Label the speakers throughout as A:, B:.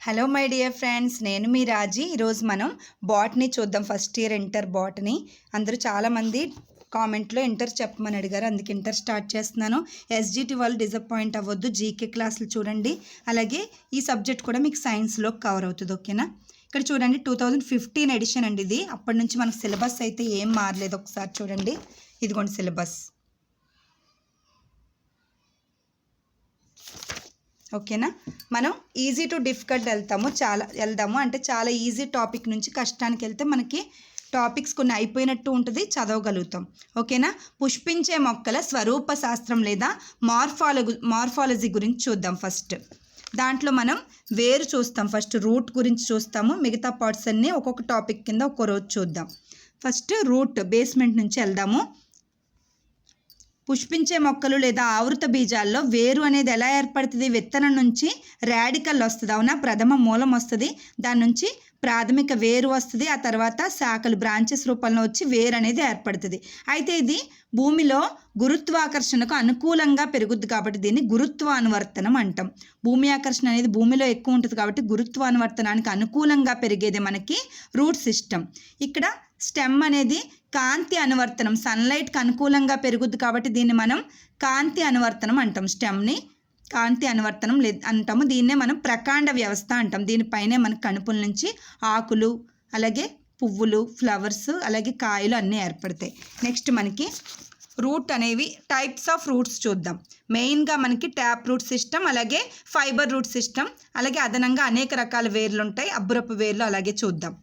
A: Hello my dear friends, నేను మీ రాజీ. ఈరోజు మనం బాటనీ చూద్దాం. First year inter botany. అందరూ చాలామంది కామెంట్లో ఇంటర్ చెప్పమని అడిగారు, అందుకే ఇంటర్ స్టార్ట్ చేస్తున్నాను. ఎస్జిటి వాళ్ళు డిసప్పాయింట్ అవ్వద్దు, జీకే క్లాసులు చూడండి. అలాగే ఈ సబ్జెక్ట్ కూడా మీకు సైన్స్లో కవర్ అవుతుంది, ఓకేనా? ఇక్కడ చూడండి, 2015 ఎడిషన్ అండి ఇది. అప్పటి నుంచి మనకు సిలబస్ అయితే ఏం మారలేదు. ఒకసారి చూడండి, ఇదిగోండి సిలబస్, ఓకేనా? మనం ఈజీ టు డిఫికల్ట్ వెళ్దాము అంటే చాలా ఈజీ టాపిక్ నుంచి కష్టానికి వెళ్తే మనకి టాపిక్స్ కొన్ని అయిపోయినట్టు ఉంటుంది, చదవగలుగుతాం, ఓకేనా? పుష్పించే మొక్కల స్వరూప శాస్త్రం లేదా మార్ఫాలజీ గురించి చూద్దాం. ఫస్ట్ దాంట్లో మనం వేరు చూస్తాం, ఫస్ట్ రూట్ గురించి చూస్తాము. మిగతా పార్ట్స్ అన్నీ ఒక్కొక్క టాపిక్ కింద ఒక్కో రోజు చూద్దాం. ఫస్ట్ రూట్ బేస్మెంట్ నుంచి వెళ్దాము. పుష్పించే మొక్కలు లేదా ఆవృత బీజాల్లో వేరు అనేది ఎలా ఏర్పడుతుంది? విత్తనం నుంచి రాడికల్ వస్తుంది, అవునా? ప్రథమ మూలం వస్తుంది, దాని నుంచి ప్రాథమిక వేరు వస్తుంది, ఆ తర్వాత శాఖలు బ్రాంచెస్ రూపంలో వచ్చి వేరు అనేది ఏర్పడుతుంది. అయితే ఇది భూమిలో గురుత్వాకర్షణకు అనుకూలంగా పెరుగుద్ది కాబట్టి దీన్ని గురుత్వానువర్తనం అంటాం. భూమి ఆకర్షణ అనేది భూమిలో ఎక్కువ ఉంటుంది కాబట్టి గురుత్వానువర్తనానికి అనుకూలంగా పెరిగేది మనకి రూట్ సిస్టమ్. ఇక్కడ స్టెమ్ అనేది కాంతి అనువర్తనం, సన్లైట్కి అనుకూలంగా పెరుగుద్ది కాబట్టి దీన్ని మనం కాంతి అనువర్తనం అంటాం. స్టెమ్ని కాంతి అనువర్తనం అంటాము. దీన్నే మనం ప్రకాండ వ్యవస్థ అంటాం. దీనిపైనే మనకు కణుపుల నుంచి ఆకులు, అలాగే పువ్వులు, ఫ్లవర్స్, అలాగే కాయలు అన్నీ ఏర్పడతాయి. నెక్స్ట్ మనకి రూట్ అనేవి టైప్స్ ఆఫ్ రూట్స్ చూద్దాం. మెయిన్గా మనకి ట్యాప్ రూట్ సిస్టమ్, అలాగే ఫైబర్ రూట్ సిస్టమ్, అలాగే అదనంగా అనేక రకాల వేర్లు ఉంటాయి, అబ్బురపు వేర్లు, అలాగే చూద్దాం.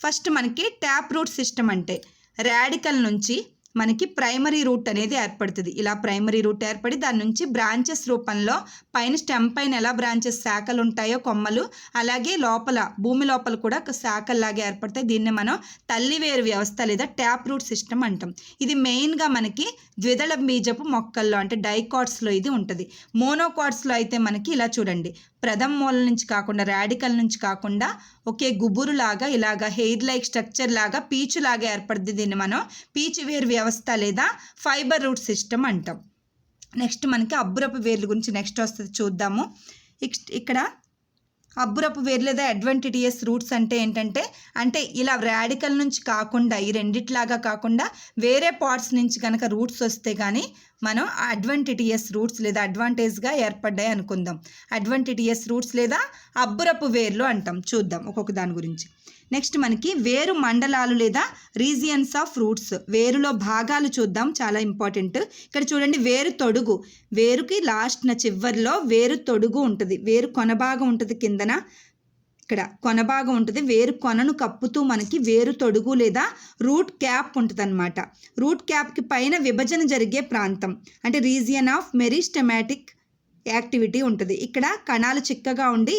A: ఫస్ట్ మనకి ట్యాప్ రూట్ సిస్టమ్ అంటే రాడికల్ నుంచి మనకి ప్రైమరీ రూట్ అనేది ఏర్పడుతుంది. ఇలా ప్రైమరీ రూట్ ఏర్పడి దాని నుంచి బ్రాంచెస్ రూపంలో పైన స్టెమ్ పైన ఎలా బ్రాంచెస్ శాఖలు ఉంటాయో కొమ్మలు, అలాగే లోపల భూమి లోపల కూడా శాఖల్లాగా ఏర్పడతాయి. దీన్ని మనం తల్లివేరు వ్యవస్థ లేదా ట్యాప్ రూట్ సిస్టమ్ అంటాం. ఇది మెయిన్గా మనకి ద్విదళ బీజపు మొక్కల్లో అంటే డైకాట్స్లో ఇది ఉంటుంది. మోనోకాట్స్లో అయితే మనకి ఇలా చూడండి, ప్రథమ మూలం నుంచి కాకుండా రాడికల్ నుంచి కాకుండా ఒకే గుబురు లాగా ఇలాగా హెయిర్ లైక్ స్ట్రక్చర్ లాగా పీచు లాగా ఏర్పడుతుంది. దీన్ని మనం పీచు వేరు వ్యవస్థ లేదా ఫైబర్ రూట్ సిస్టమ్ అంటాం. నెక్స్ట్ మనకి అబ్బురపు వేర్ల గురించి నెక్స్ట్ వస్తుంది, చూద్దాము. ఇక్కడ అబ్బురపు వేర్లు లేదా అడ్వెంటిటియస్ రూట్స్ అంటే ఏంటంటే, అంటే ఇలా రాడికల్ నుంచి కాకుండా ఈ రెండిట్లాగా కాకుండా వేరే పార్ట్స్ నుంచి కనుక రూట్స్ వస్తే కానీ మనం అడ్వెంటిటియస్ రూట్స్ లేదా అడ్వాంటేజ్గా ఏర్పడ్డాయి అనుకుందాం. అడ్వెంటిటియస్ రూట్స్ లేదా అబ్బురపు వేర్లు అంటాం. చూద్దాం ఒక్కొక్క దాని గురించి. నెక్స్ట్ మనకి వేరు మండలాలు లేదా రీజియన్స్ ఆఫ్ రూట్స్, వేరులో భాగాలు చూద్దాం, చాలా ఇంపార్టెంట్. ఇక్కడ చూడండి, వేరు తొడుగు, వేరుకి లాస్ట్న చివరిలో వేరు తొడుగు ఉంటుంది, వేరు కొనభాగం ఉంటుంది, కిందన ఇక్కడ కొనభాగం ఉంటుంది. వేరు కొనను కప్పుతూ మనకి వేరు తొడుగు లేదా రూట్ క్యాప్ ఉంటుంది అనమాట. రూట్ క్యాప్కి పైన విభజన జరిగే ప్రాంతం అంటే రీజియన్ ఆఫ్ మెరిస్టెమాటిక్ యాక్టివిటీ ఉంటుంది. ఇక్కడ కణాలు చిక్కగా ఉండి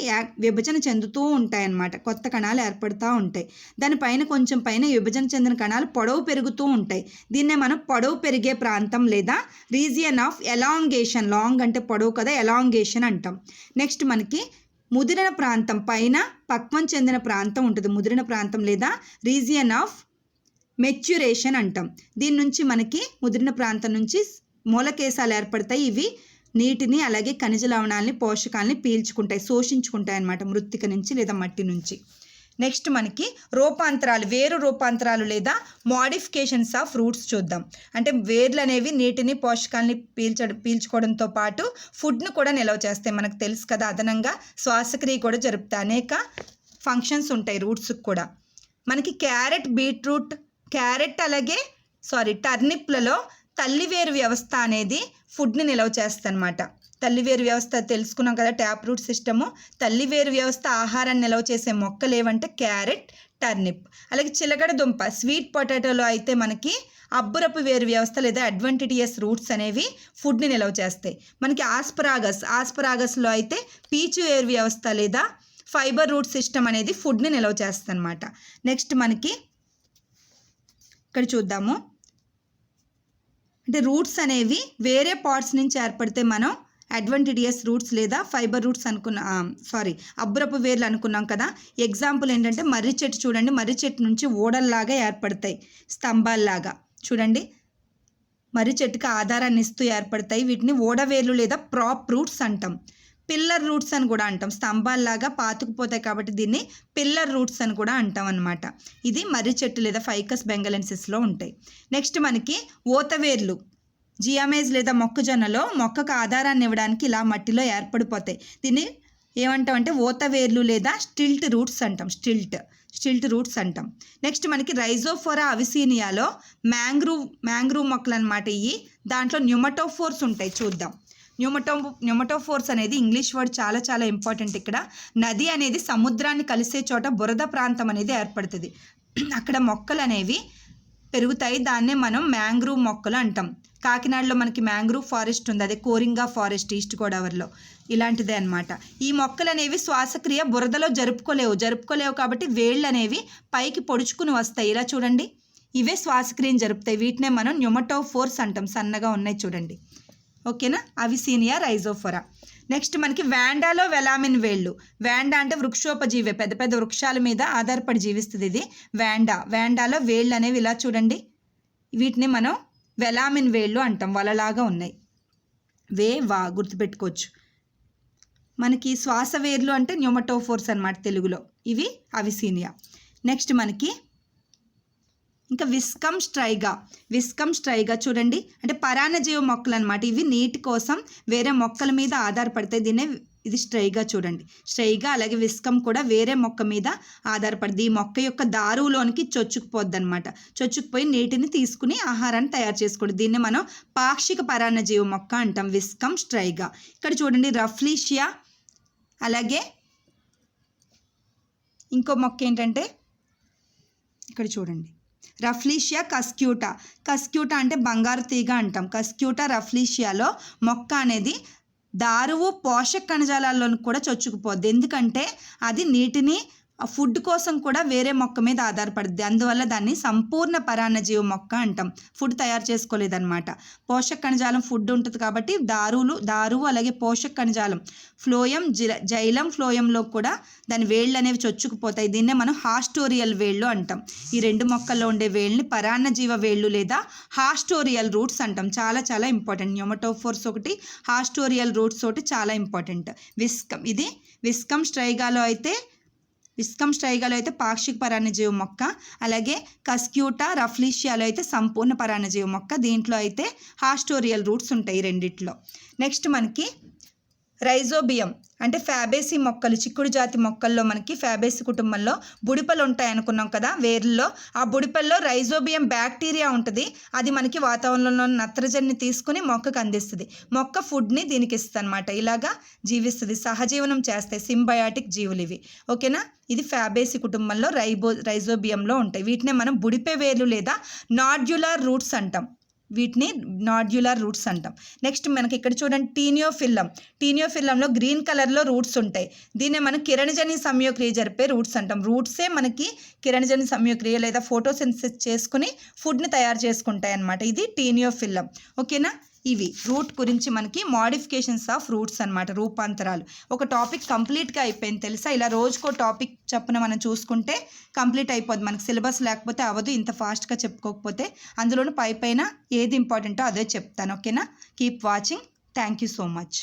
A: విభజన చెందుతూ ఉంటాయన్నమాట, కొత్త కణాలు ఏర్పడుతూ ఉంటాయి. దానిపైన కొంచెం పైన విభజన చెందిన కణాలు పొడవు పెరుగుతూ ఉంటాయి. దీన్నే మనం పొడవు పెరిగే ప్రాంతం లేదా రీజియన్ ఆఫ్ ఎలాంగేషన్, లాంగ్ అంటే పొడవు కదా, ఎలాంగేషన్ అంటాం. నెక్స్ట్ మనకి ముదిరిన ప్రాంతం, పైన పక్వం చెందిన ప్రాంతం ఉంటుంది, ముదిరిన ప్రాంతం లేదా రీజియన్ ఆఫ్ మెచ్యురేషన్ అంటాం. దీని నుంచి మనకి ముదిరిన ప్రాంతం నుంచి మూలకేశాలు ఏర్పడతాయి. ఇవి నీటిని అలాగే ఖనిజ లవణాలని పోషకాలని పీల్చుకుంటాయి, శోషించుకుంటాయి అన్నమాట, మృత్తిక నుంచి లేదా మట్టి నుంచి. నెక్స్ట్ మనకి రూపాంతరాలు, వేరు రూపాంతరాలు లేదా మోడిఫికేషన్స్ ఆఫ్ రూట్స్ చూద్దాం. అంటే వేర్లు అనేవి నీటిని పోషకాలని పీల్చుకోవడంతో పాటు ఫుడ్ను కూడా నిల్వ చేస్తాయి, మనకు తెలుసు కదా. అదనంగా శ్వాసక్రియ కూడా జరుపుతాయి, అనేక ఫంక్షన్స్ ఉంటాయి రూట్స్కి కూడా. మనకి బీట్రూట్, అలాగే టర్నిప్లలో తల్లివేరు వ్యవస్థ అనేది ఫుడ్ని నిల్వ చేస్తుంది అనమాట. తల్లివేరు వ్యవస్థ తెలుసుకున్నాం కదా, ట్యాప్ రూట్ సిస్టము. తల్లివేరు వ్యవస్థ ఆహారాన్ని నిల్వ చేసే మొక్కలు ఏవంటే క్యారెట్, టర్నిప్. అలాగే చిలకడ దుంప, స్వీట్ పొటాటోలో అయితే మనకి అబ్బురపు వేరు వ్యవస్థ లేదా అడ్వెంటిటియస్ రూట్స్ అనేవి ఫుడ్ని నిల్వ చేస్తాయి. మనకి ఆస్పరాగస్లో అయితే పీచు వేరు వ్యవస్థ లేదా ఫైబర్ రూట్ సిస్టమ్ అనేది ఫుడ్ని నిల్వ చేస్తుంది అనమాట. నెక్స్ట్ మనకి ఇక్కడ చూద్దాము, అంటే రూట్స్ అనేవి వేరే పార్ట్స్ నుంచి ఏర్పడితే మనం అడ్వెంటిటియస్ రూట్స్ లేదా ఫైబర్ రూట్స్ అబ్బురపు వేర్లు అనుకున్నాం కదా. ఎగ్జాంపుల్ ఏంటంటే మర్రి చెట్టు చూడండి, మర్రి చెట్టు నుంచి ఓడల్లాగా ఏర్పడతాయి, స్తంభాల్లాగా చూడండి, మర్రి చెట్టుకి ఆధారాన్ని ఇస్తూ ఏర్పడతాయి. వీటిని ఓడవేర్లు లేదా ప్రాప్ రూట్స్ అంటాం. పిల్లర్ రూట్స్ అని కూడా అంటాం. స్తంభాల్లాగా పాతుకుపోతాయి కాబట్టి దీన్ని పిల్లర్ రూట్స్ అని కూడా అంటాం అనమాట. ఇది మర్రి చెట్టు లేదా ఫైకస్ బెంగలెన్సిస్లో ఉంటాయి. నెక్స్ట్ మనకి ఓతవేర్లు జియామేజ్ లేదా మొక్కజొన్నలో మొక్కకు ఆధారాన్ని ఇవ్వడానికి ఇలా మట్టిలో ఏర్పడిపోతాయి. దీన్ని ఏమంటామంటే ఓతవేర్లు లేదా స్టిల్ట్ రూట్స్ అంటాం. స్టిల్ట్ రూట్స్ అంటాం. నెక్స్ట్ మనకి రైజోఫోరా అవిసీనియాలో మ్యాంగ్రూవ్ మొక్కలు అనమాట. ఇవి దాంట్లో న్యూమటోఫోర్స్ ఉంటాయి. చూద్దాం. న్యూమటోఫోర్స్ అనేది ఇంగ్లీష్ వర్డ్ చాలా చాలా ఇంపార్టెంట్. ఇక్కడ నది అనేది సముద్రాన్ని కలిసే చోట బురద ప్రాంతం అనేది ఏర్పడుతుంది. అక్కడ మొక్కలు అనేవి పెరుగుతాయి. దాన్నే మనం మ్యాంగ్రూవ్ మొక్కలు అంటాం. కాకినాడలో మనకి మ్యాంగ్రూవ్ ఫారెస్ట్ ఉంది, అదే కోరింగా ఫారెస్ట్ ఈస్ట్ గోదావరిలో ఇలాంటిదే అనమాట. ఈ మొక్కలు అనేవి శ్వాసక్రియ బురదలో జరుపుకోలేవు కాబట్టి వేళ్ళు అనేవి పైకి పొడుచుకుని వస్తాయి. ఇలా చూడండి, ఇవే శ్వాసక్రియను జరుపుతాయి. వీటినే మనం న్యూమటోఫోర్స్ అంటాం. సన్నగా ఉన్నాయి చూడండి. ఓకేనా, అవిసీనియా రైజోఫోరా. నెక్స్ట్ మనకి వ్యాండాలో వెలామిన్ వేళ్ళు. వ్యాండా అంటే వృక్షోపజీవే, పెద్ద పెద్ద వృక్షాల మీద ఆధారపడి జీవిస్తుంది ఇది వ్యాండాలో వేళ్ళు అనేవి ఇలా చూడండి, వీటిని మనం వెలామిన్ వేళ్ళు అంటాం. వలలాగా ఉన్నాయి. గుర్తుపెట్టుకోవచ్చు. మనకి శ్వాస వేర్లు అంటే న్యూమటోఫోర్స్ అనమాట తెలుగులో. ఇవి అవిసీనియా. నెక్స్ట్ మనకి ఇంకా విస్కమ్ స్ట్రైగా చూడండి, అంటే పరాన్నజీవ మొక్కలు అనమాట. ఇవి నీటి కోసం వేరే మొక్కల మీద ఆధారపడతాయి. ఇది స్ట్రైగా చూడండి, స్ట్రైగా. అలాగే విస్కమ్ కూడా వేరే మొక్క మీద ఆధారపడుతుంది. ఈ మొక్క యొక్క దారువులోనికి చొచ్చుకుపోద్ది అనమాట. చొచ్చుకుపోయి నీటిని తీసుకుని ఆహారాన్ని తయారు చేసుకోండి. దీన్ని మనం పాక్షిక పరాన్నజీవ మొక్క అంటాం, విస్కమ్ స్ట్రైగా. ఇక్కడ చూడండి రఫ్లీషియా. అలాగే ఇంకో మొక్క ఏంటంటే ఇక్కడ చూడండి రఫ్లీషియా కస్క్యూటా అంటే బంగారు తీగ అంటాం. కస్క్యూటా రఫ్లీషియాలో మొక్క అనేది దారువు పోషక కణజాలాల్లోకి కూడా చొచ్చుకుపోద్ది. ఎందుకంటే అది నీటిని ఫుడ్ కోసం కూడా వేరే మొక్క మీద ఆధారపడుద్ది. అందువల్ల దాన్ని సంపూర్ణ పరాన్నజీవ మొక్క అంటాం. ఫుడ్ తయారు చేసుకోలేదన్నమాట. పోషక కణజాలం ఫుడ్ ఉంటుంది కాబట్టి దారువు అలాగే పోషక కణజాలం జైలం ఫ్లోయంలో కూడా దాని వేళ్ళు అనేవి చొచ్చుకుపోతాయి. దీన్నే మనం హాస్టోరియల్ వేళ్ళు అంటాం. ఈ రెండు మొక్కల్లో ఉండే వేళ్ళని పరాన్నజీవ వేళ్ళు లేదా హాస్టోరియల్ రూట్స్ అంటాం. చాలా చాలా ఇంపార్టెంట్. న్యూమటోఫోర్స్ ఒకటి, హాస్టోరియల్ రూట్స్ ఒకటి చాలా ఇంపార్టెంట్. ఇది విస్కమ్ స్ట్రైగాలో అయితే పాక్షిక పరాన్నజీవ మొక్క. అలాగే కస్క్యూటా రఫ్లీషియాలో అయితే సంపూర్ణ పరాన్నజీవ మొక్క. దీంట్లో అయితే హాస్టోరియల్ రూట్స్ ఉంటాయి రెండిట్లో. నెక్స్ట్ మనకి రైజోబియం అంటే ఫ్యాబేసి మొక్కలు, చిక్కుడు జాతి మొక్కల్లో మనకి ఫ్యాబేసి కుటుంబంలో బుడిపలు ఉంటాయి అనుకున్నాం కదా వేర్లలో. ఆ బుడిపల్లో రైజోబియం బ్యాక్టీరియా ఉంటుంది. అది మనకి వాతావరణంలో నత్రజనిని తీసుకుని మొక్కకు అందిస్తుంది. మొక్క ఫుడ్ని దీనికి ఇస్తుంది అనమాట. ఇలాగా జీవిస్తుంది, సహజీవనం చేస్తాయి. సింబయాటిక్ జీవులు ఇవి. ఓకేనా, ఇది ఫ్యాబేసి కుటుంబంలో రైజోబియంలో ఉంటాయి. వీటినే మనం బుడిపే వేర్లు లేదా నాడ్యులర్ రూట్స్ అంటాం. నెక్స్ట్ మనకి ఇక్కడ చూడండి టీనియోఫిల్లంలో గ్రీన్ కలర్లో రూట్స్ ఉంటాయి. దీన్నే మనం కిరణజన్య సంయోక్రియ జరిపే రూట్స్ అంటాం. రూట్సే మనకి కిరణజన్య సంయోక్రియ లేదా ఫోటోసింథసిస్ చేసుకుని ఫుడ్ని తయారు చేసుకుంటాయి అన్నమాట. ఇది టీనియోఫిల్లం. ఓకేనా, ఇవి రూట్ గురించి మనకి మోడిఫికేషన్స్ ఆఫ్ రూట్స్ అనమాట, రూపాంతరాలు. ఒక టాపిక్ కంప్లీట్గా అయిపోయింది తెలుసా. ఇలా రోజుకో టాపిక్ చప్పున మనం చూసుకుంటే కంప్లీట్ అయిపోద్ది. మనకి సిలబస్ లేకపోతే అవ్వదు ఇంత ఫాస్ట్గా చెప్పుకోకపోతే. అందులోనూ పైన ఏది ఇంపార్టెంటో అదే చెప్తాను. ఓకేనా, keep watching. Thank you so much.